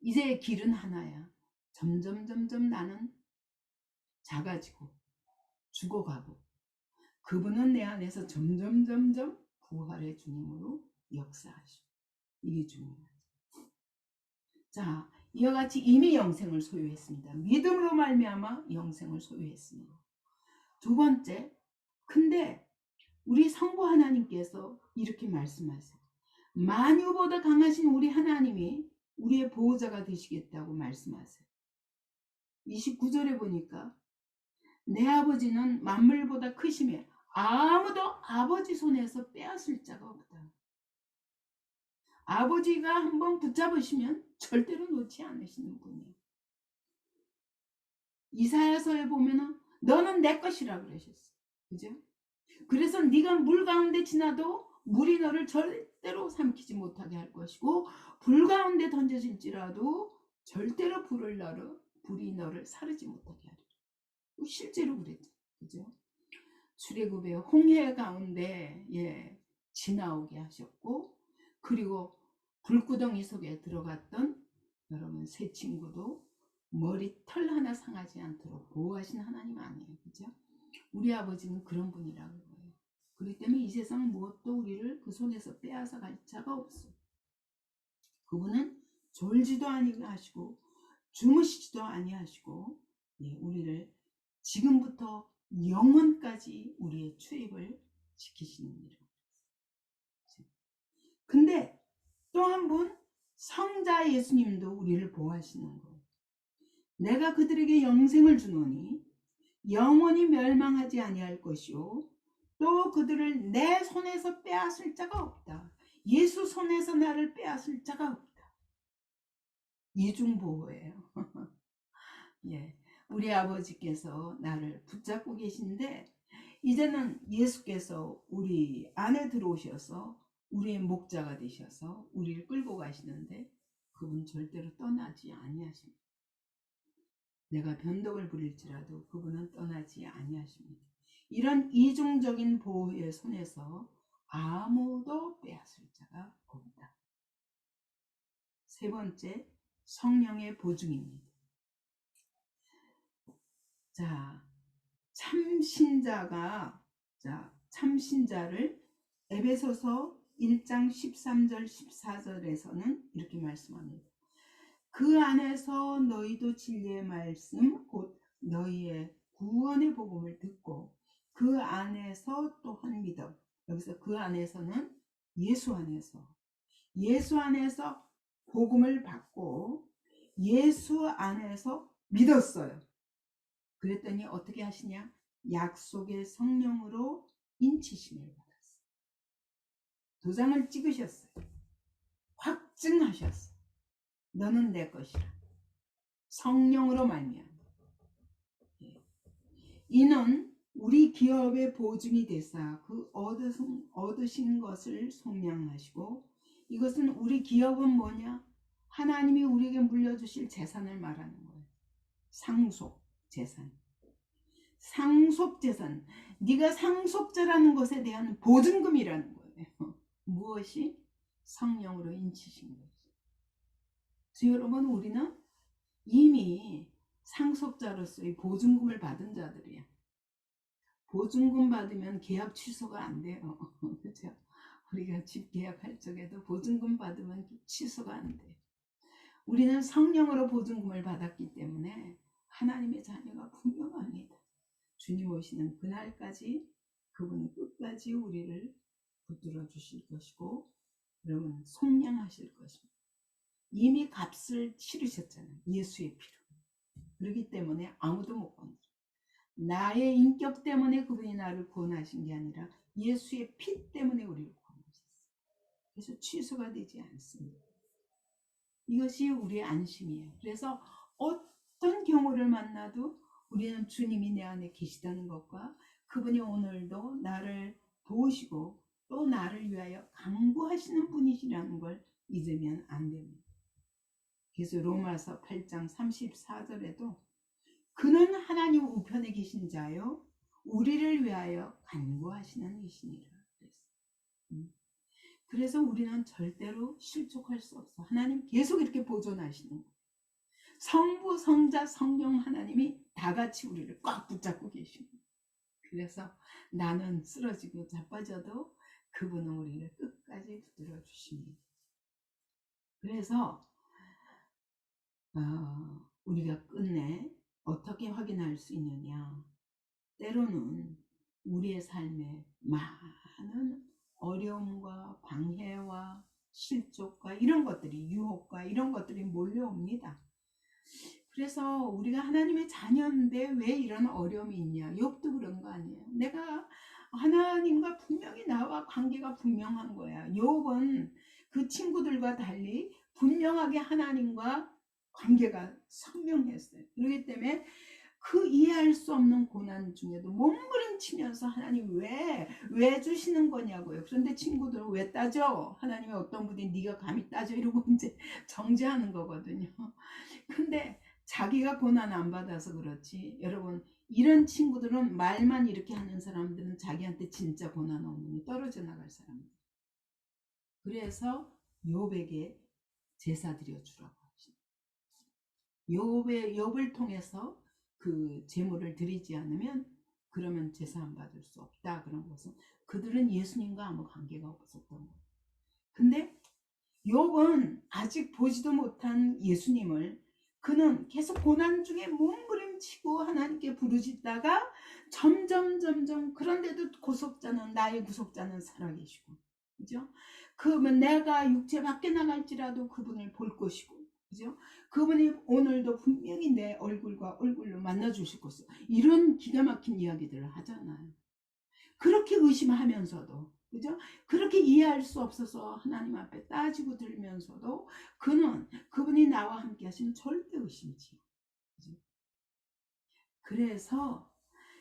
이제 길은 하나야. 점점 나는 작아지고 죽어가고 그분은 내 안에서 점점 부활의 주님으로 역사하시고 이게 중요하죠. 자, 이와 같이 이미 영생을 소유했습니다. 믿음으로 말미암아 영생을 소유했습니다. 두 번째, 근데 우리 성부 하나님께서 이렇게 말씀하세요. 만유보다 강하신 우리 하나님이 우리의 보호자가 되시겠다고 말씀하세요. 29절에 보니까 내 아버지는 만물보다 크시며 아무도 아버지 손에서 빼앗을 자가 없다. 아버지가 한번 붙잡으시면 절대로 놓지 않으시는 분이에요. 이사야서에 보면은 너는 내 것이라 그러셨어요. 그죠? 그래서 네가 물 가운데 지나도 물이 너를 절대로 삼키지 못하게 할 것이고 불 가운데 던져질지라도 절대로 불이 너를 사르지 못하게 하리라. 실제로 그랬죠. 그죠? 출애굽의 홍해 가운데 지나오게 하셨고 그리고 불구덩이 속에 들어갔던 여러분 새 친구도 머리털 하나 상하지 않도록 보호하신 하나님 아니에요. 그죠? 우리 아버지는 그런 분이라고 해요. 그렇기 때문에 이 세상 무엇도 우리를 그 손에서 빼앗아 갈 자가 없어요. 그분은 졸지도 아니하시고 주무시지도 아니하시고 우리를 지금부터 영원까지 우리의 출입을 지키시는 일이에요. 근데 또 한 분 성자 예수님도 우리를 보호하시는 거예요. 내가 그들에게 영생을 주노니 영원히 멸망하지 아니할 것이요 또 그들을 내 손에서 빼앗을 자가 없다. 예수 손에서 나를 빼앗을 자가 없다. 이중보호예요. 예, 우리 아버지께서 나를 붙잡고 계신데 이제는 예수께서 우리 안에 들어오셔서 우리의 목자가 되셔서 우리를 끌고 가시는데 그분 절대로 떠나지 아니하십니다. 내가 변덕을 부릴지라도 그분은 떠나지 아니하십니다. 이런 이중적인 보호의 손에서 아무도 빼앗을 자가 없다. 세 번째, 성령의 보증입니다. 자, 참신자를 에베소서 1장 13절 14절에서는 이렇게 말씀합니다. 그 안에서 너희도 진리의 말씀 곧 너희의 구원의 복음을 듣고 그 안에서 또한 믿어. 여기서 그 안에서는 예수 안에서 복음을 받고 예수 안에서 믿었어요. 그랬더니 어떻게 하시냐? 약속의 성령으로 인치심을 받았어요. 도장을 찍으셨어요. 확증하셨어요. 너는 내 것이라. 성령으로 말미암아. 이는 우리 기업의 보증이 되사 그 얻으신 것을 속량하시고 이것은 우리 기업은 뭐냐? 하나님이 우리에게 물려주실 재산을 말하는 거예요. 상속 재산. 상속 재산. 네가 상속자라는 것에 대한 보증금이라는 거예요. 무엇이? 성령으로 인치신 거죠. 그래서 여러분 우리는 이미 상속자로서의 보증금을 받은 자들이야. 보증금 받으면 계약 취소가 안 돼요. 그렇죠? 우리가 집 계약할 적에도 보증금 받으면 취소가 안 돼. 우리는 성령으로 보증금을 받았기 때문에 하나님의 자녀가 분명합니다. 주님 오시는 그날까지 그분이 끝까지 우리를 붙들어 주실 것이고 여러분 속량하실 것입니다. 이미 값을 치르셨잖아요. 예수의 피로. 그렇기 때문에 아무도 못 건드려. 나의 인격 때문에 그분이 나를 구원하신 게 아니라 예수의 피 때문에 우리를 구원하셨어요. 그래서 취소가 되지 않습니다. 이것이 우리의 안심이에요. 그래서 어떤 경우를 만나도 우리는 주님이 내 안에 계시다는 것과 그분이 오늘도 나를 도우시고 또 나를 위하여 강구하시는 분이시라는 걸 잊으면 안 됩니다. 그래서 로마서 8장 34절에도 그는 하나님 우편에 계신 자요 우리를 위하여 간구하시는 이시니라 그랬어요. 그래서 우리는 절대로 실족할 수 없어. 하나님 계속 이렇게 보존하시는 거예요. 성부, 성자, 성령 하나님이 다 같이 우리를 꽉 붙잡고 계십니다. 그래서 나는 쓰러지고 자빠져도 그분은 우리를 끝까지 붙들어 주십니다. 그래서 우리가 끝내 어떻게 확인할 수 있느냐. 때로는 우리의 삶에 많은 어려움과 방해와 실족과 이런 것들이 유혹과 이런 것들이 몰려옵니다. 그래서 우리가 하나님의 자녀인데 왜 이런 어려움이 있냐. 욥도 그런 거 아니에요. 내가 하나님과 분명히 나와 관계가 분명한 거야. 욥은 그 친구들과 달리 분명하게 하나님과 관계가 선명했어요. 그렇기 때문에 그 이해할 수 없는 고난 중에도 몸부림치면서 하나님 왜 주시는 거냐고요. 그런데 친구들은 왜 따져? 하나님의 어떤 분이 네가 감히 따져? 이러고 이제 정죄하는 거거든요. 근데 자기가 고난 안 받아서 그렇지. 여러분 이런 친구들은 말만 이렇게 하는 사람들은 자기한테 진짜 고난 오면 떨어져 나갈 사람들. 그래서 욥에게 제사 드려 주라고 하십니다. 욥을 통해서 그 제물을 드리지 않으면 그러면 제사 안 받을 수 없다. 그런 것은 그들은 예수님과 아무 관계가 없었던 거예요. 근데 욥은 아직 보지도 못한 예수님을 그는 계속 고난 중에 몸부림치고 하나님께 부르짖다가 점점 그런데도 나의 구속자는 살아계시고 그죠? 그러면 내가 육체 밖에 나갈지라도 그분을 볼 것이고 그죠? 그분이 오늘도 분명히 내 얼굴과 얼굴로 만나 주실 것이고 이런 기가 막힌 이야기들을 하잖아요. 그렇게 의심하면서도 그죠? 그렇게 이해할 수 없어서 하나님 앞에 따지고 들면서도 그분이 나와 함께 하시면 절대 의심이지요. 그죠? 그래서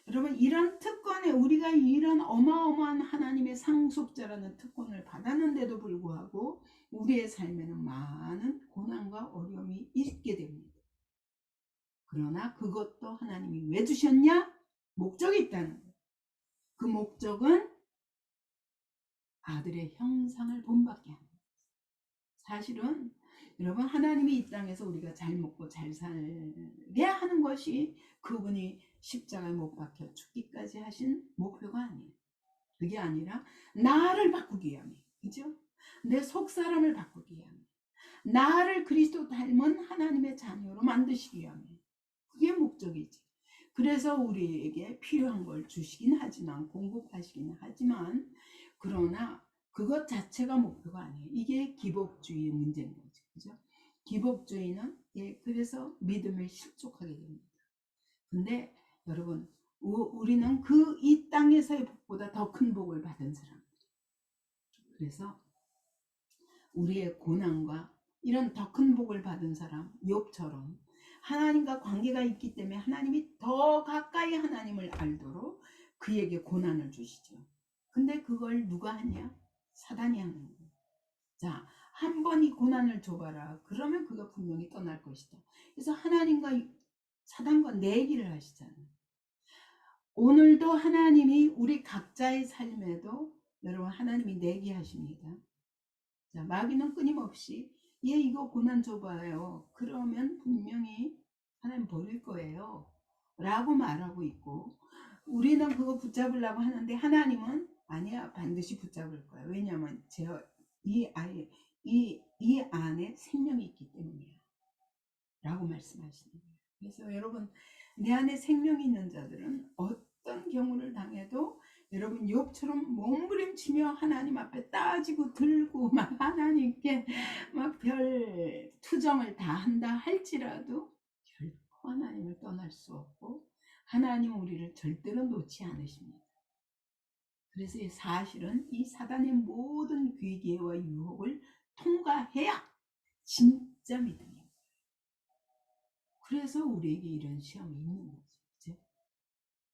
여러분 이런 특권에 우리가 이런 어마어마한 하나님의 상속자라는 특권을 받았는데도 불구하고 우리의 삶에는 많은 고난과 어려움이 있게 됩니다. 그러나 그것도 하나님이 왜 주셨냐? 목적이 있다는 거예요. 그 목적은 아들의 형상을 본받게 하는 거예요. 사실은 여러분 하나님이 이 땅에서 우리가 잘 먹고 잘 살게 하는 것이 그분이 십자가에 못 박혀 죽기까지 하신 목표가 아니에요. 그게 아니라 나를 바꾸기 위함이에요. 그죠? 내 속사람을 바꾸기 위함이에요. 나를 그리스도 닮은 하나님의 자녀로 만드시기 위함이에요. 그게 목적이지. 그래서 우리에게 필요한 걸 주시긴 하지만 공급하시긴 하지만 그러나 그것 자체가 목표가 아니에요. 이게 기복주의의 문제인 거죠. 그죠? 기복주의는 그래서 믿음을 실족하게 됩니다. 근데 여러분 우리는 그 이 땅에서의 복보다 더 큰 복을 받은 사람들. 그래서 우리의 고난과 이런 더 큰 복을 받은 사람 욥처럼 하나님과 관계가 있기 때문에 하나님이 더 가까이 하나님을 알도록 그에게 고난을 주시죠. 근데 그걸 누가 하냐? 사단이 하는 거예요. 자, 한 번 이 고난을 줘봐라. 그러면 그가 분명히 떠날 것이다. 그래서 하나님과 사단과 내기를 하시잖아요. 오늘도 하나님이 우리 각자의 삶에도 여러분 하나님이 내기하십니다. 자, 마귀는 끊임없이 얘 이거 고난 줘봐요. 그러면 분명히 하나님 버릴 거예요. 라고 말하고 있고 우리는 그거 붙잡으려고 하는데 하나님은 아니야 반드시 붙잡을 거야. 왜냐하면 이 안에 생명이 있기 때문이야. 라고 말씀하시는 거예요. 그래서 여러분 내 안에 생명이 있는 자들은 어떤 경우를 당해도 여러분 욥처럼 몸부림치며 하나님 앞에 따지고 들고 막 하나님께 막 별 투정을 다 한다 할지라도 결코 하나님을 떠날 수 없고 하나님 우리를 절대로 놓지 않으십니다. 그래서 사실은 이 사단의 모든 괴계와 유혹을 통과해야 진짜 믿음이에요. 그래서 우리에게 이런 시험이 있는 거죠. 그죠?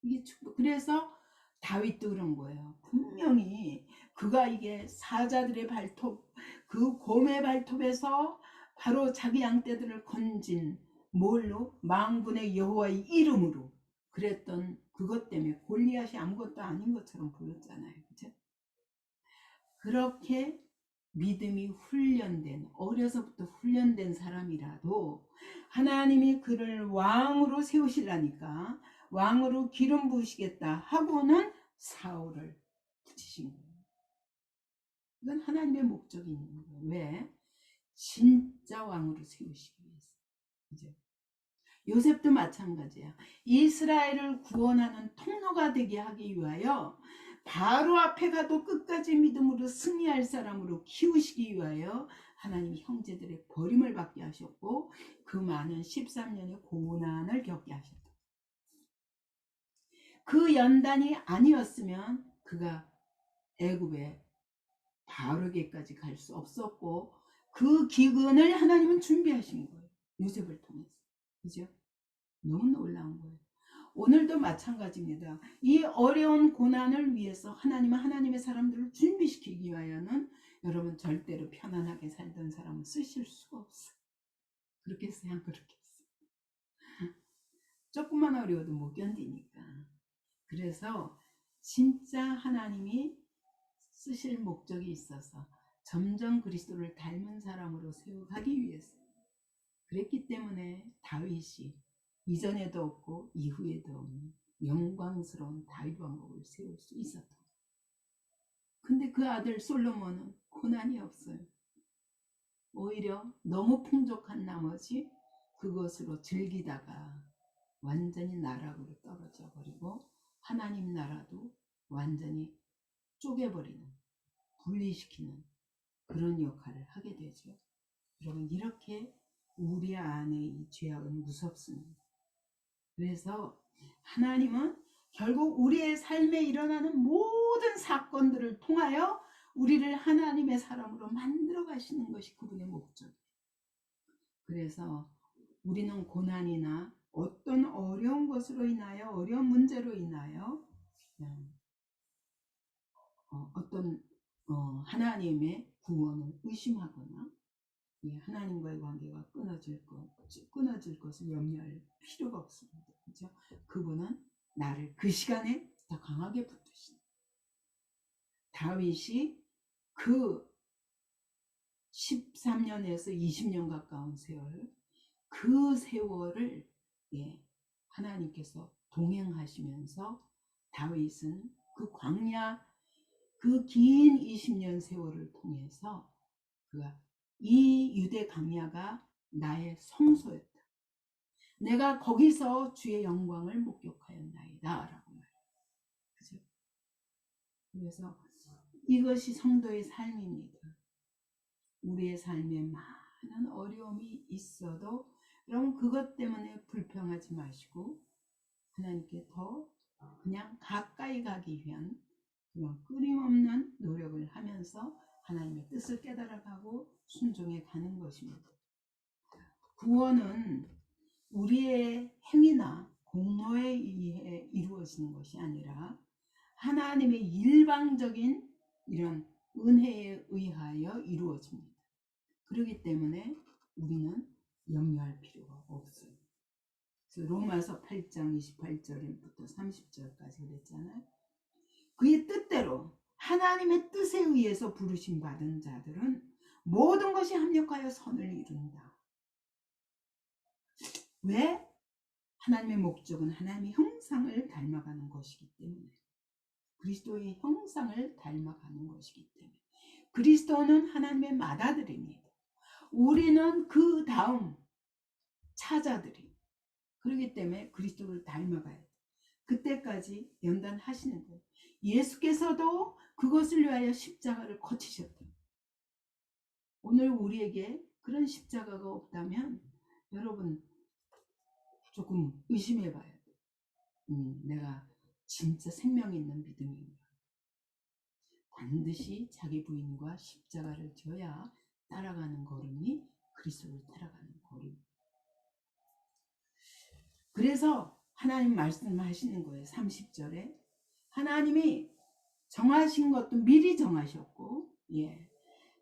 이게 그래서 다윗도 그런 거예요. 분명히 그가 이게 사자들의 발톱, 그 곰의 발톱에서 바로 자기 양떼들을 건진 뭘로? 만군의 여호와의 이름으로 그랬던 그것 때문에 골리앗이 아무것도 아닌 것처럼 보였잖아요. 그죠? 그렇게 믿음이 훈련된, 어려서부터 훈련된 사람이라도 하나님이 그를 왕으로 세우시려니까 왕으로 기름 부으시겠다 하고는 사울을 붙이신 거예요. 이건 하나님의 목적이 있는 거예요. 왜? 진짜 왕으로 세우시기 위해서. 그죠? 요셉도 마찬가지야. 이스라엘을 구원하는 통로가 되게 하기 위하여 바로 앞에 가도 끝까지 믿음으로 승리할 사람으로 키우시기 위하여 하나님 형제들의 버림을 받게 하셨고 그 많은 13년의 고난을 겪게 하셨다. 그 연단이 아니었으면 그가 애굽에 바로에게까지 갈 수 없었고 그 기근을 하나님은 준비하신 거예요. 요셉을 통해서. 그죠? 너무 놀라운 거예요. 오늘도 마찬가지입니다. 이 어려운 고난을 위해서 하나님은 하나님의 사람들을 준비시키기 위하여는 여러분 절대로 편안하게 살던 사람은 쓰실 수가 없어요. 그렇게 했어요? 안 그렇게 했어요? 조금만 어려워도 못 견디니까. 그래서 진짜 하나님이 쓰실 목적이 있어서 점점 그리스도를 닮은 사람으로 세워가기 위해서 그랬기 때문에 다윗이 이전에도 없고 이후에도 없는 영광스러운 다윗 왕국을 세울 수 있었다. 근데 그 아들 솔로몬은 고난이 없어요. 오히려 너무 풍족한 나머지 그것으로 즐기다가 완전히 나락으로 떨어져 버리고 하나님 나라도 완전히 쪼개버리는, 분리시키는 그런 역할을 하게 되죠. 여러분 이렇게 우리 안에 이 죄악은 무섭습니다. 그래서 하나님은 결국 우리의 삶에 일어나는 모든 사건들을 통하여 우리를 하나님의 사람으로 만들어 가시는 것이 그분의 목적이에요. 그래서 우리는 고난이나 어떤 어려운 것으로 인하여 어려운 문제로 인하여 어떤 하나님의 구원을 의심하거나 하나님과의 관계가 끊어질 것을 염려할 필요가 없습니다. 그렇죠? 그분은 나를 그 시간에 더 강하게 붙드신다. 다윗이 그 13년에서 20년 가까운 세월, 그 세월을 하나님께서 동행하시면서 다윗은 그 광야, 그 긴 20년 세월을 통해서 그가 이 유대 광야가 나의 성소였다. 내가 거기서 주의 영광을 목격하였나이다 라고 말해요. 그죠? 그래서 이것이 성도의 삶입니다. 우리의 삶에 많은 어려움이 있어도 여러분 그것 때문에 불평하지 마시고 하나님께 더 그냥 가까이 가기 위한 그런 끊임없는 노력을 하면서 하나님의 뜻을 깨달아가고 순종해 가는 것입니다. 구원은 우리의 행위나 공로에 의해 이루어지는 것이 아니라 하나님의 일방적인 이런 은혜에 의하여 이루어집니다. 그렇기 때문에 우리는 염려할 필요가 없어요. 그래서 로마서 8장 28절부터 30절까지 그랬잖아요. 그의 뜻대로 하나님의 뜻에 의해서 부르심 받은 자들은 모든 것이 합력하여 선을 이룬다. 왜? 하나님의 목적은 하나님의 형상을 닮아가는 것이기 때문에, 그리스도의 형상을 닮아가는 것이기 때문에, 그리스도는 하나님의 맏아들입니다. 우리는 그 다음 차자들이. 그렇기 때문에 그리스도를 닮아가야 돼. 그때까지 연단하시는 거예요. 예수께서도 그것을 위하여 십자가를 거치셨다. 오늘 우리에게 그런 십자가가 없다면 여러분 조금 의심해 봐야 돼. 내가 진짜 생명 있는 믿음인가. 반드시 자기 부인과 십자가를 져야 따라가는 걸음이 그리스도를 따라가는 걸음. 그래서 하나님 말씀하시는 거예요. 30절에 하나님이 정하신 것도 미리 정하셨고, 예,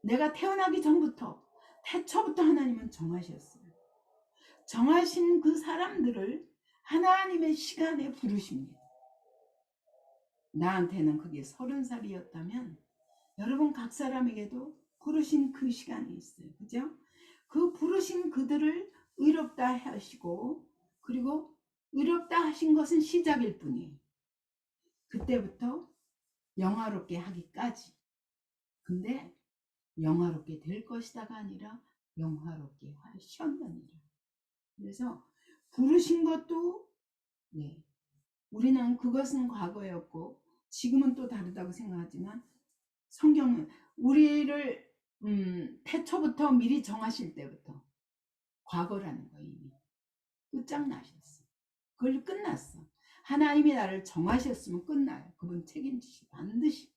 내가 태어나기 전부터 태초부터 하나님은 정하셨어요. 정하신 그 사람들을 하나님의 시간에 부르십니다. 나한테는 그게 30살이었다면 여러분 각 사람에게도 부르신 그 시간이 있어요. 그죠? 그 부르신 그들을 의롭다 하시고, 그리고 의롭다 하신 것은 시작일 뿐이에요. 그때부터 영화롭게 하기까지. 근데 영화롭게 될 것이다가 아니라 영화롭게 하셨느니라. 그래서 부르신 것도, 네, 우리는 그것은 과거였고 지금은 또 다르다고 생각하지만 성경은 우리를 태초부터 미리 정하실 때부터 과거라는 거 이미 끝장나셨어. 그걸 끝났어. 하나님이 나를 정하셨으면 끝나요. 그분 책임지시 반드시.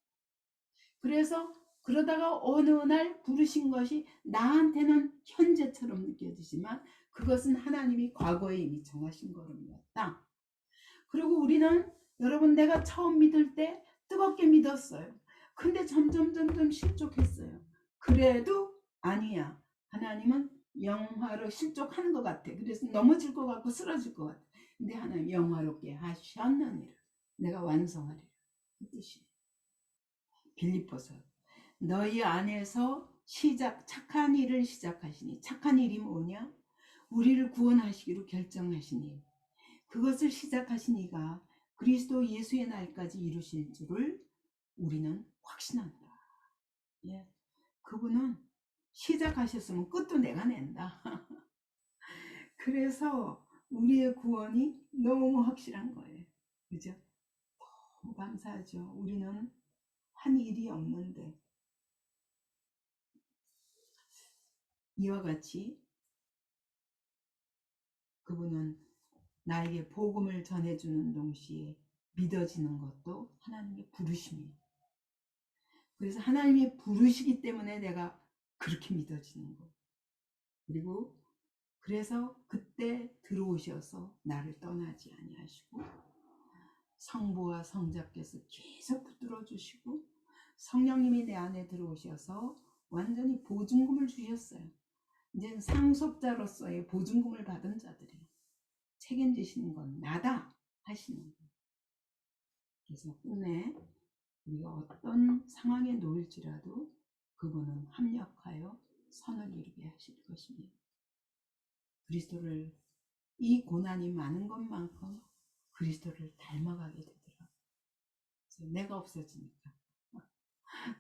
그래서 그러다가 어느 날 부르신 것이 나한테는 현재처럼 느껴지지만 그것은 하나님이 과거에 이미 정하신 거였다. 그리고 우리는 여러분 내가 처음 믿을 때 뜨겁게 믿었어요. 근데 점점 실족했어요. 그래도 아니야. 하나님은 영화로 실족하는 것 같아. 그래서 넘어질 것 같고 쓰러질 것 같아. 근데 하나님 영화롭게 하셨느니라. 내가 완성하리라. 그 뜻이에요. 빌립보서 너희 안에서 착한 일을 시작하시니, 착한 일이 뭐냐? 우리를 구원하시기로 결정하시니 그것을 시작하신 이가 그리스도 예수의 날까지 이루실 줄을 우리는 확신한다. 예. 그분은 시작하셨으면 끝도 내가 낸다. 그래서 우리의 구원이 너무 확실한 거예요. 그죠? 너무 감사하죠. 우리는 한 일이 없는데 이와 같이 그분은 나에게 복음을 전해주는 동시에 믿어지는 것도 하나님의 부르심이에요. 그래서 하나님이 부르시기 때문에 내가 그렇게 믿어지는 거예요. 그리고 그래서 그때 들어오셔서 나를 떠나지 아니하시고 성부와 성자께서 계속 붙들어 주시고 성령님이 내 안에 들어오셔서 완전히 보증금을 주셨어요. 이제 상속자로서의 보증금을 받은 자들이 책임지시는 건 나다 하시는 거예요. 그래서 끝내 우리가 어떤 상황에 놓일지라도 그분은 합력하여 선을 이루게 하실 것입니다. 그리스도를, 이 고난이 많은 것만큼 그리스도를 닮아가게 되더라. 그래서 내가 없어지니까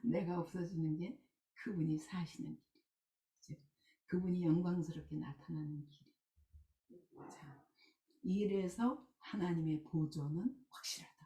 내가 없어지는 게 그분이 사시는 길, 그분이 영광스럽게 나타나는 길. 자, 이래서 하나님의 보존은 확실하다.